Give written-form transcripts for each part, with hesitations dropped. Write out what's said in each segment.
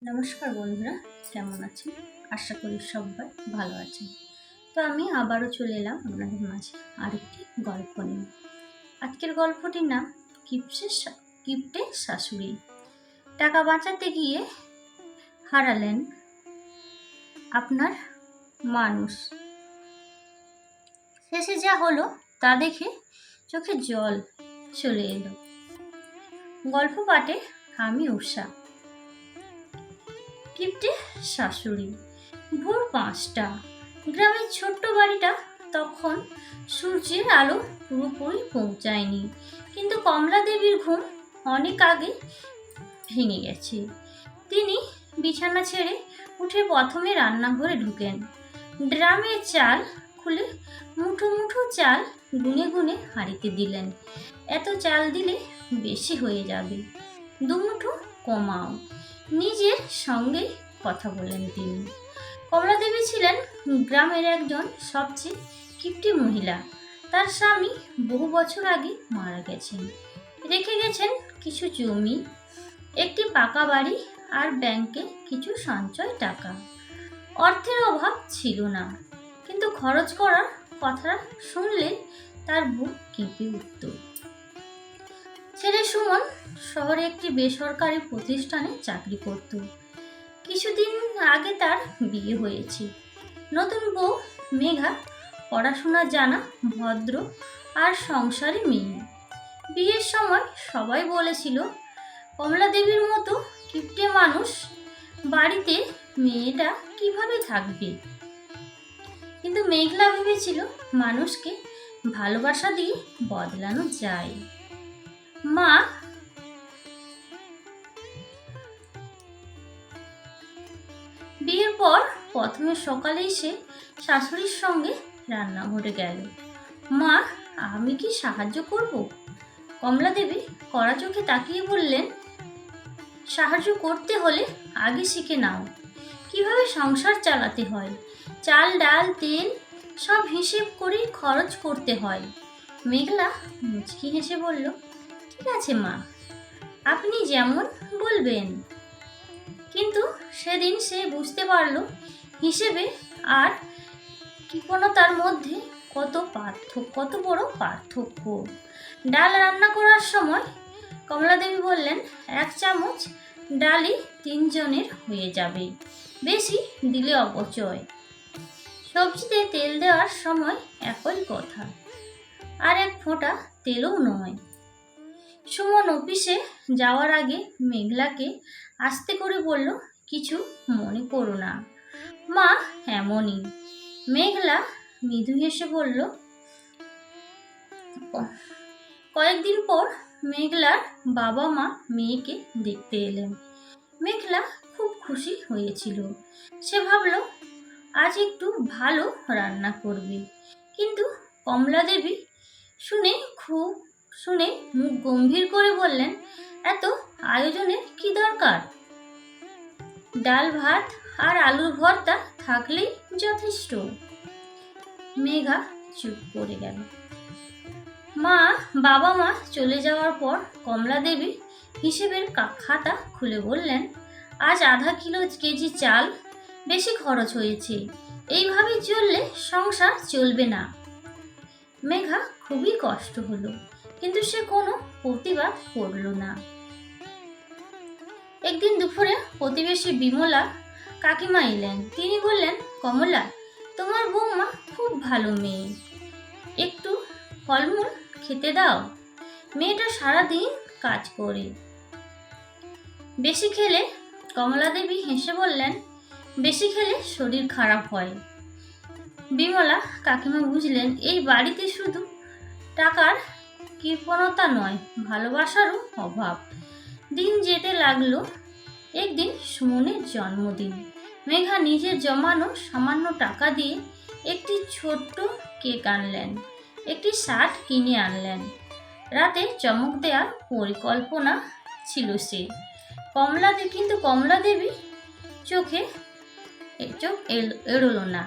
নমস্কার বন্ধুরা, কেমন আছেন? আশা করি সবাই ভালো আছেন। তো আমি আবারও চলে এলাম আপনাদের মাঝে আরেকটি গল্প নিয়ে। আজকের গল্পটির নাম কিপ্টে শাশুড়ি। টাকা বাঁচাতে গিয়ে হারালেন আপনার মানুষ। শেষে যা হলো তা দেখে চোখে জল চলে এলো। গল্প পাঠে আমি উষা। কিপ্টে শাশুড়ি। ভোর ৫টা। গ্রামের ছোট্ট বাড়িটা তখন সূর্যের আলো পুরোপুরি পৌঁছায়নি, কিন্তু কমলা দেবীর ঘুম অনেক আগে ভেঙে গেছে। তিনি বিছানা ছেড়ে উঠে প্রথমে রান্নাঘরে ঢুকেন। ড্রামের চাল খুলে মুঠো মুঠো চাল গুনে গুনে হাঁড়িতে দিলেন। এত চাল দিলে বেশি হয়ে যাবে, দুমুঠো কমাও। নিজের সঙ্গে কথা বললেন তিনি। কমলা দেবী ছিলেন গ্রামের একজন সবচেয়ে কিপ্টে মহিলা। তার স্বামী বহু বছর আগে মারা গেছেন। রেখে গেছেন কিছু জমি, একটি পাকা বাড়ি আর ব্যাংকে কিছু সঞ্চয় টাকা। অর্থের অভাব ছিল না, কিন্তু খরচ করার কথা শুনলে তার বুক কেঁপে উঠত। ছেলে সুমন শহরে একটি বেসরকারি প্রতিষ্ঠানে চাকরি করত। কিছুদিন আগে তার বিয়ে হয়েছে। নতুন বউ মেঘা পড়াশোনা জানা, ভদ্র আর সংসারী মেয়ে। বিয়ের সময় সবাই বলেছিল, কমলা দেবীর মতো কিপ্টে মানুষ বাড়িতে মেয়েটা কিভাবে থাকবে। কিন্তু মেঘলা ভেবেছিল মানুষকে ভালোবাসা দিয়ে বদলানো যায়। মা বিয়ের পর প্রথমে সকালে এসে শাশুড়ির সঙ্গে রান্নাঘরে গেল। মা, আমি কি সাহায্য করব? কমলা দেবী কড়া চোখে তাকিয়ে বললেন, সাহায্য করতে হলে আগে শিখে নাও কিভাবে সংসার চালাতে হয়। চাল, ডাল, তেল সব হিসেব করেই খরচ করতে হয়। মেঘলা মুচকি হেসে বলল, ঠিক আছে মা, আপনি যেমন বলবেন। কিন্তু সেদিন সে বুঝতে পারল হিসেবে আর কৃপণতার মধ্যে কত বড় পার্থক্য। ডাল রান্না করার সময় কমলা দেবী বললেন, 1 চামচ ডালই 3 জনের হয়ে যাবে, বেশি দিলে অপচয়। সবজিতে তেল দেওয়ার সময় একই কথা, আর 1 ফোঁটা তেলও নয়। সুমন অফিসে যাওয়ার আগে মেঘলাকে আস্তে করে বলল, কিছু মনে করো না মা, এমনই। মেঘলা মৃদু হেসে বলল। কয়েকদিন পর মেঘলার বাবা মা মেয়েকে দেখতে এলেন। মেঘলা খুব খুশি হয়েছিল। সে ভাবল আজ একটু ভালো রান্না করবে। কিন্তু কমলা দেবী শুনে মুখ গম্ভীর করে বললেন, এত আয়োজনের কি দরকার? ডাল, ভাত আর আলুর ভর্তা থাকলেই যথেষ্ট। মেঘা চুপ করে গেল। বাবা মা চলে যাওয়ার পর কমলা দেবী হিসেবের খাতা খুলে বললেন, আজ আধা কেজি চাল বেশি খরচ হয়েছে। এইভাবে চললে সংসার চলবে না। মেঘা খুবই কষ্ট হলো, কিন্তু সে কোনো প্রতিবাদ করল না। একদিন দুপুরে প্রতিবেশী বিমলা কাকিমা এলেন। তিনি বললেন, কমলা, তোমার বৌমা খুব ভালো মেয়ে, একটু ফলমূল খেতে দাও। মেয়েটা সারাদিন কাজ করে। বেশি খেলে, কমলা দেবী হেসে বললেন, বেশি খেলে শরীর খারাপ হয়। বিমলা কাকিমা বুঝলেন এই বাড়িতে শুধু টাকার কৃপণতা নয়, ভালোবাসারও অভাব। দিন যেতে লাগলো। একদিন সুমনের জন্মদিন। মেঘা নিজের জমানো সামান্য টাকা দিয়ে একটি ছোট্ট কেক আনলেন, একটি শার্ট কিনে আনলেন। রাতে চমক দেওয়ার পরিকল্পনা ছিল সে। কিন্তু কমলা দেবী চোখ এড়োলো না।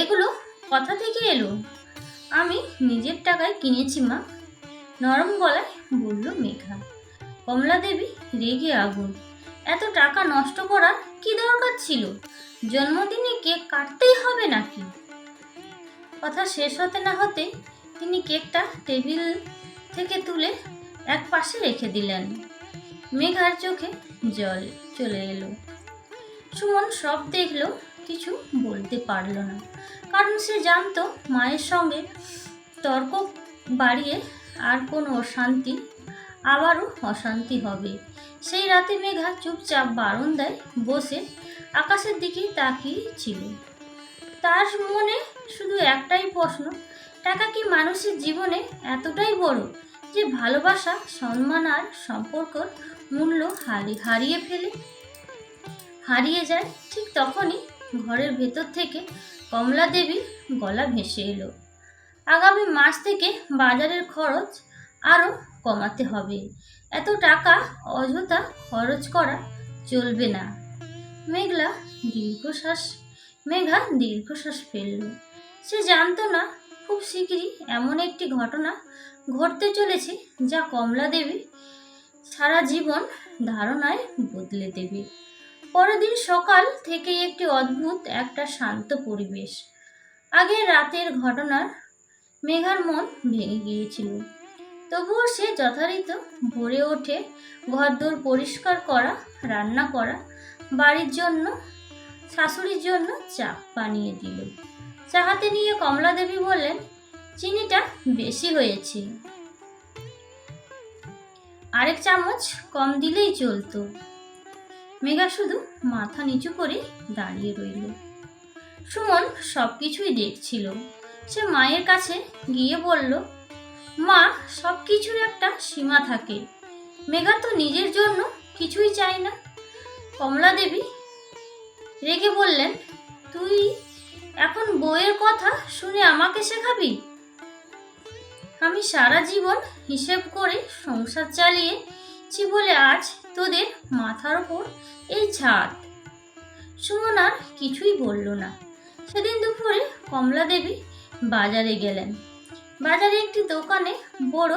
এগুলো কথা থেকে এলো? আমি নিজের টাকায় কিনেছি মা, নরম গলায় বলল মেঘা। কমলা দেবী রেগে আগুন। এত টাকা নষ্ট করার কি দরকার ছিল? জন্মদিনে কেক কাটতেই হবে নাকি? কথা শেষ হতে না হতে তিনি কেকটা টেবিল থেকে তুলে এক পাশে রেখে দিলেন। মেঘার চোখে জল চলে এলো। সুমন সব দেখলেও কিছু বলতে পারল না, কারণ সে জানতো মায়ের সঙ্গে তর্ক বাড়িয়ে আর কোনো আবারও অশান্তি হবে। সেই রাতে মেঘা চুপচাপ বারান্দায় বসে আকাশের দিকে তাকিয়ে ছিল। তার মনে শুধু একটাই প্রশ্ন, টাকা কি মানুষের জীবনে এতটাই বড় যে ভালোবাসা, সম্মান আর সম্পর্কর মূল্য হারিয়ে যায়? ঠিক তখনই ঘরের ভেতর থেকে কমলা দেবীর গলা ভেসে এলো। আগামী মাস থেকে বাজারের খরচ আরও কমাতে হবে। এত টাকা অযথা খরচ করা চলবে না। মেঘা দীর্ঘশ্বাস ফেলল। সে জানতো না খুব শীঘ্রই এমন একটি ঘটনা ঘটতে চলেছে যা কমলা দেবী সারা জীবন ধারণায় বদলে দেবে। পরের দিন সকাল থেকে একটি অদ্ভুত একটা শান্ত পরিবেশ। আগের রাতের ঘটনার মেঘার মন ভেঙে গিয়েছিল, তবুও সে যথারীতি ভোরে ওঠে ঘরদোর পরিষ্কার করা, রান্না করা, বাড়ির জন্য শাশুড়ির জন্য চা বানিয়ে দিল। চা হাতে নিয়ে কমলা দেবী বললেন, চিনিটা বেশি হয়েছে, আরেক চামচ কম দিলেই চলতো। মেঘা শুধু মাথা নিচু করে দাঁড়িয়ে রইল। সুমন সবকিছুই দেখছিল। সে মায়ের কাছে গিয়ে বলল, মা, সব কিছুর একটা সীমা থাকে। মেঘা তো নিজের জন্য কিছুই চায় না। কমলা দেবী রেগে বললেন, তুই এখন বউয়ের কথা শুনে আমাকে শেখাবি? আমি সারা জীবন হিসেব করে সংসার চালিয়েছি বলে আজ তোদের মাথার ওপর এই ছাদ। সুমন আর কিছুই বলল না। সেদিন দুপুরে কমলা দেবী বাজারে গেলেন। বাজারে একটি দোকানে বড়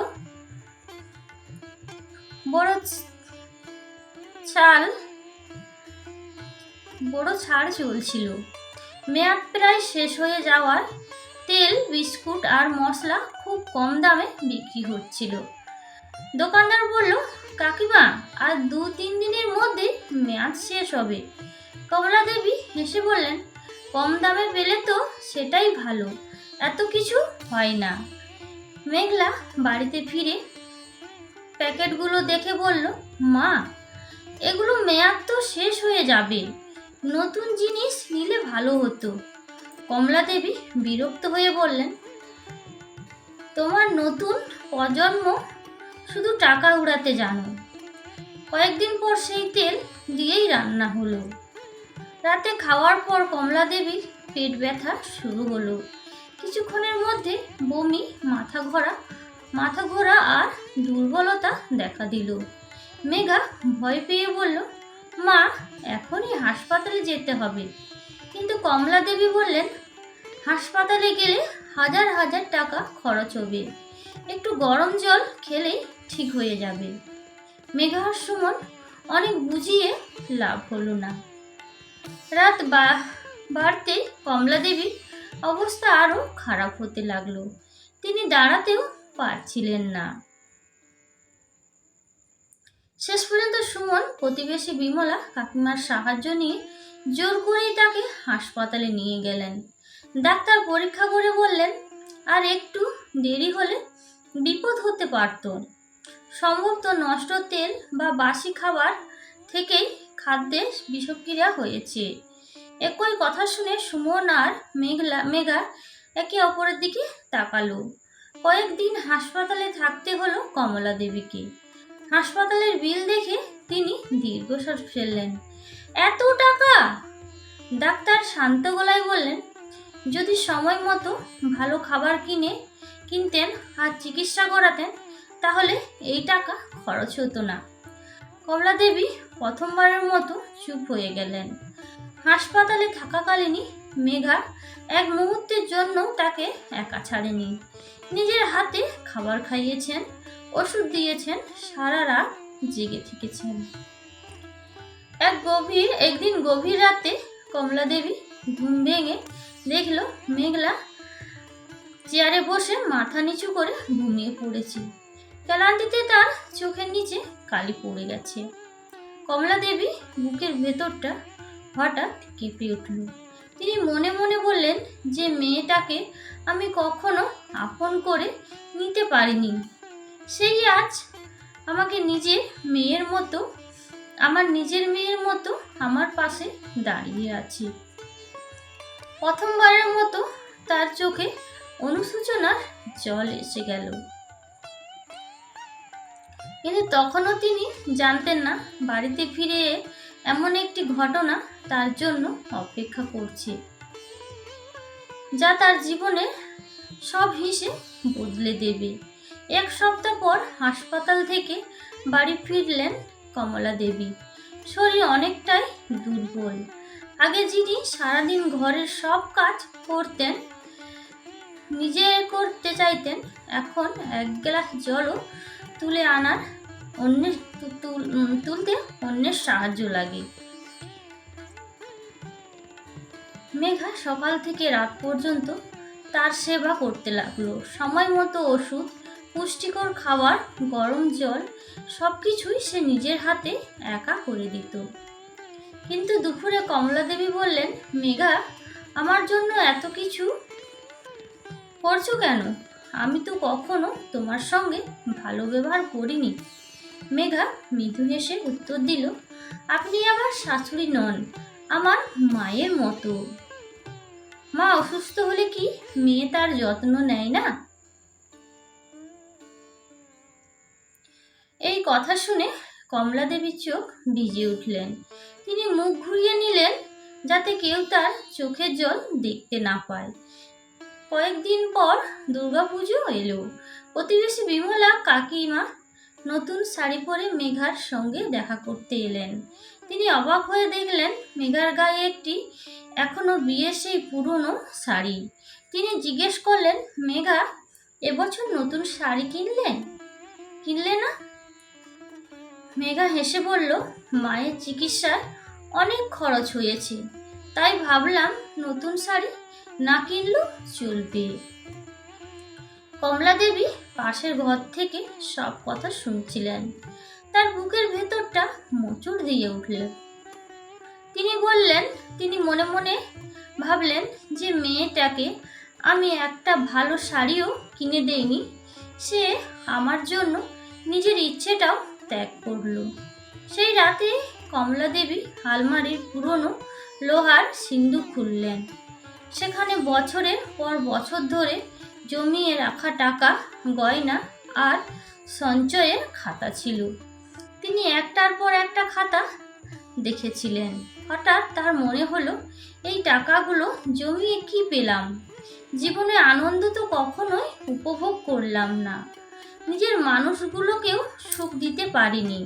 ছাড় চলছিল। মেয়াদ প্রায় শেষ হয়ে যাওয়ায় তেল, বিস্কুট আর মশলা খুব কম দামে বিক্রি হচ্ছিল। দোকানদার বলল, কাকিমা, আর 2-3 দিনের মধ্যে মেয়াদ শেষ হবে। কমলা দেবী হেসে বললেন, কম দামে পেলে তো সেটাই ভালো, এত কিছু হয় না। মেঘলা বাড়িতে ফিরে প্যাকেটগুলো দেখে বলল, মা, এগুলো মেয়াদ তো শেষ হয়ে যাবে, নতুন জিনিস নিলে ভালো হতো। কমলা দেবী বিরক্ত হয়ে বললেন, তোমার নতুন প্রজন্ম শুধু টাকা উড়াতে জানো। কয়েকদিন পর সেই তেল দিয়েই রান্না হলো। রাতে খাওয়ার পর কমলা দেবীর পেট ব্যথা শুরু হলো। কিছুক্ষণের মধ্যে বমি, মাথা ঘোরা আর দুর্বলতা দেখা দিল। মেঘা ভয় পেয়ে বলল, মা, এখনই হাসপাতালে যেতে হবে। কিন্তু কমলা দেবী বললেন, হাসপাতালে গেলে হাজার হাজার টাকা খরচ হবে, একটু গরম জল খেলেই ঠিক হয়ে যাবে। মেঘা আর সুমন অনেক বুঝিয়ে লাভ হলো না। রাত বাড়তে কমলা দেবীর অবস্থা আরো খারাপ হতে লাগলো। তিনি দাঁড়াতেও পারছিলেন না। শেষ পর্যন্ত সুমন প্রতিবেশী বিমলা কাকিমার সাহায্য নিয়ে জোর করেই তাকে হাসপাতালে নিয়ে গেলেন। ডাক্তার পরীক্ষা করে বললেন, আর একটু দেরি হলে বিপদ হতে পারত। সম্ভবত নষ্ট তেল বা বাসি খাবার থেকেই খাদ্যে বিষক্রিয়া হয়েছে। একই কথা শুনে সুমন আর মেঘা একে অপরের দিকে তাকালো। কয়েকদিন হাসপাতালে থাকতে হলো কমলা দেবীকে। হাসপাতালের বিল দেখে তিনি দীর্ঘশ্বাস ফেললেন। এত টাকা? ডাক্তার শান্ত গলায় বললেন, যদি সময় মতো ভালো খাবার কিনতেন আর চিকিৎসা করাতেন তাহলে এই টাকা খরচ হতো না। কমলা দেবী প্রথমবারের মতো চুপ হয়ে গেলেন। হাসপাতালে থাকাকালীনই মেঘা এক মুহূর্তের জন্য তাকে একা ছাড়েনি। নিজের হাতে খাবার খাইয়েছেন, ওষুধ দিয়েছেন, সারা রাত জেগে থেকেছেন। একদিন গভীর রাতে কমলা দেবী ঘুম ভেঙে দেখল মেঘলা চেয়ারে বসে মাথা নিচু করে ঘুমিয়ে পড়েছে। ক্লান্তিতে তার চোখের নিচে কালি পড়ে গেছে। কমলা দেবী বুকের ভেতরটা হঠাৎ কেঁপে উঠল। তিনি মনে মনে বললেন যে মেয়েটাকে আমি কখনো আপন করে নিতে পারিনি, সেই আজ আমাকে নিজের মেয়ের মতো আমার পাশে দাঁড়িয়ে আছে। প্রথমবারের মতো তার চোখে অনুশোচনার জল এসে গেল। কিন্তু তখনও তিনি জানতেন না বাড়িতে ফিরে এমন একটি ঘটনা তার জন্য অপেক্ষা করছে, যা তার জীবনের সব হিসেব বদলে দেবে। এক সপ্তাহ পর হাসপাতাল থেকে বাড়ি ফিরলেন কমলা দেবী। শরীর অনেকটাই দুর্বল। আগে যিনি সারাদিন ঘরের সব কাজ নিজে করতে চাইতেন, এখন এক গ্লাস জলও তুলতে অন্যের সাহায্য লাগে। মেঘা সকাল থেকে রাত পর্যন্ত তার সেবা করতে লাগলো। সময় মতো ওষুধ, পুষ্টিকর খাবার, গরম জল সবকিছুই সে নিজের হাতে একা করে দিত। কিন্তু দুপুরে কমলা দেবী বললেন, মেঘা, আমার জন্য এত কিছু করছো কেন? আমি তো কখনো তোমার সঙ্গে ভালো ব্যবহার করিনি। মেঘা মৃদু হেসে উত্তর দিল, আপনি আমার শাশুড়ি নন, আমার মায়ের মতো। মা অসুস্থ হলে কি মেয়ে তার যত্ন নেয় না? এই কথা শুনে কমলা দেবীর চোখ ভিজে উঠলেন। তিনি মুখ ঘুরিয়ে নিলেন যাতে কেউ তার চোখের জল দেখতে না পায়। কয়েকদিন পর দুর্গাপুজো এলো। প্রতিবেশী বিমলা কাকিমা নতুন শাড়ি পরে মেঘার সঙ্গে দেখা করতে এলেন। তিনি অবাক হয়ে দেখলেন মেঘার গায়ে একটি এখনো বিয়ের সেই পুরনো শাড়ি। তিনি জিজ্ঞেস করলেন, মেঘা, এবছর নতুন শাড়ি কিনলে না? মেঘা হেসে বলল, মায়ের চিকিৎসায় অনেক খরচ হয়েছে, তাই ভাবলাম নতুন শাড়ি না কিনলেও চলবে। কমলা দেবী পাশের ঘর থেকে সব কথা শুনছিলেন। তার বুকের ভেতরটা মোচড় দিয়ে উঠল। তিনি মনে মনে ভাবলেন যে মেয়েটাকে আমি একটা ভালো শাড়িও কিনে দেইনি, সে আমার জন্য নিজের ইচ্ছেটাও ত্যাগ করল। সেই রাতে কমলা দেবী আলমারির পুরনো লোহার সিন্দুক খুললেন। সেখানে বছরের পর বছর ধরে জমিয়ে রাখা টাকা, গয়না আর সঞ্চয়ের খাতা ছিল। তিনি একটার পর একটা খাতা দেখেছিলেন। হঠাৎ তার মনে হলো, এই টাকাগুলো জমিয়ে কি পেলাম? জীবনে আনন্দ তো কখনোই উপভোগ করলাম না, নিজের মানুষগুলোকেও সুখ দিতে পারিনি।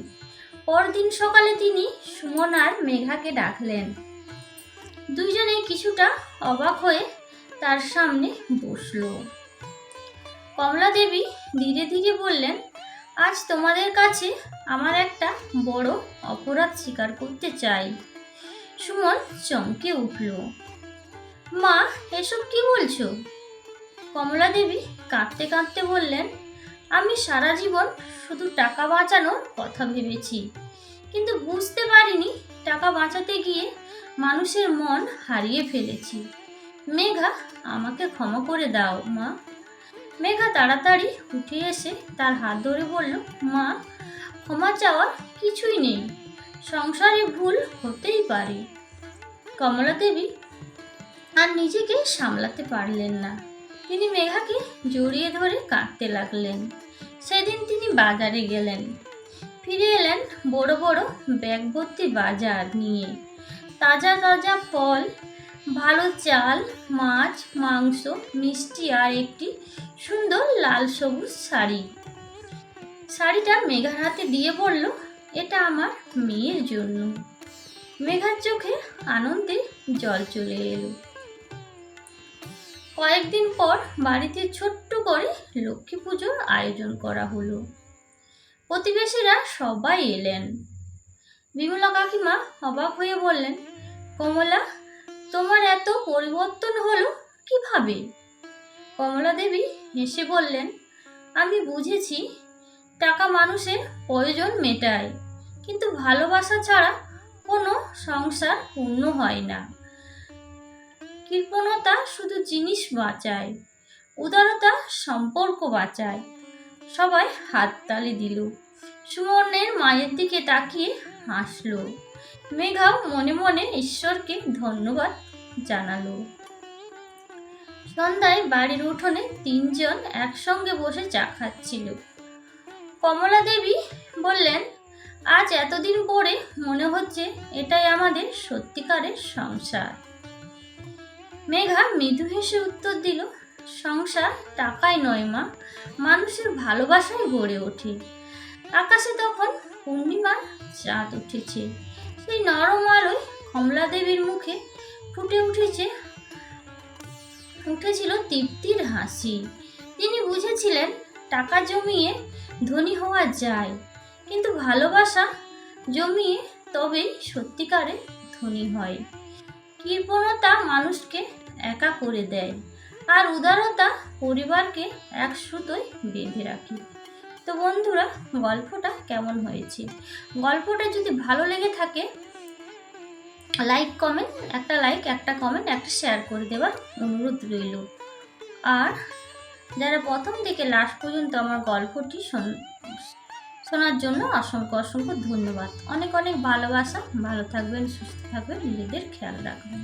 পরদিন সকালে তিনি সুমন আর মেঘাকে ডাকলেন। দুইজনেই কিছুটা অবাক হয়ে তার সামনে বসলো। কমলা দেবী ধীরে ধীরে বললেন, আজ তোমাদের কাছে আমার একটা বড় অপরাধ স্বীকার করতে চাই। সুমন চমকে উঠল। মা, এসব কি বলছো? কমলা দেবী কাঁদতে কাঁদতে বললেন, আমি সারা জীবন শুধু টাকা বাঁচানোর কথা ভেবেছি, কিন্তু বুঝতে পারিনি টাকা বাঁচাতে গিয়ে মানুষের মন হারিয়ে ফেলেছি। মেঘা, আমাকে ক্ষমা করে দাও মা। মেঘা তাড়াতাড়ি উঠে এসে তার হাত ধরে বলল, মা, ক্ষমা চাওয়ার কিছুই নেই, সংসারে ভুল হতেই পারে। কমলা দেবী আর নিজেকে সামলাতে পারলেন না। তিনি মেঘাকে জড়িয়ে ধরে কাঁদতে লাগলেন। সেদিন তিনি বাজারে গেলেন। ফিরে এলেন বড় বড় ব্যাগ ভর্তি বাজার নিয়ে। তাজা তাজা ফল, ভালো চাল, মাছ, মাংস, মিষ্টি আর একটি সুন্দর লাল সবুজ শাড়ি। শাড়িটা মেঘার হাতে দিয়ে বলল, এটা আমার মেয়ের জন্য। মেঘার চোখে আনন্দে জল চলে এলো। কয়েকদিন পর বাড়িতে ছোট্ট করে লক্ষ্মী পুজোর আয়োজন করা হলো। প্রতিবেশীরা সবাই এলেন। বিমলা কাকিমা অবাক হয়ে বললেন, কমলা, তোমার এত পরিবর্তন হলো কিভাবে? কমলা দেবী হেসে বললেন, আমি বুঝেছি টাকা মানুষের প্রয়োজন মেটায়, কিন্তু ভালোবাসা ছাড়া কোনো সংসার পূর্ণ হয় না। কৃপণতা শুধু জিনিস বাঁচায়, উদারতা সম্পর্ক বাঁচায়। সবাই হাততালি দিল। সুমনের মায়ের দিকে তাকিয়ে হাসলো। মেঘাও মনে মনে ঈশ্বরকে ধন্যবাদ জানালো। সন্ধ্যায় বাড়ির উঠোনে তিনজন একসঙ্গে বসে চা খাচ্ছিল। কমলা দেবী বললেন, আজ এতদিন পরে মনে হচ্ছে এটাই আমাদের সত্যিকারের সংসার। মেঘা মৃদু হেসে উত্তর দিল, সংসার টাকায় নয় মা, মানুষের ভালোবাসায় গড়ে ওঠে। আকাশে তখন পূর্ণিমার চাঁদ উঠেছে। সেই নরম আলোয় কমলা দেবীর মুখে ফুটে উঠেছিল তৃপ্তির হাসি। তিনি বুঝেছিলেন টাকা জমিয়ে ধনী হওয়া যায়, কিন্তু ভালোবাসা জমিয়ে তবেই সত্যিকারে ধনী হয়। কৃপণতা মানুষকে একা করে দেয়, আর উদারতা পরিবারকে এক সুতোয় বেঁধে রাখে। তো বন্ধুরা, গল্পটা কেমন হয়েছে? গল্পটা যদি ভালো লেগে থাকে একটা লাইক, একটা কমেন্ট, একটা শেয়ার করে দেওয়ার অনুরোধ রইল। আর যারা প্রথম থেকে লাস্ট পর্যন্ত আমার গল্পটি শোনার জন্য অসংখ্য অসংখ্য ধন্যবাদ। অনেক অনেক ভালোবাসা। ভালো থাকবেন, সুস্থ থাকবেন, নিজেদের খেয়াল রাখবেন।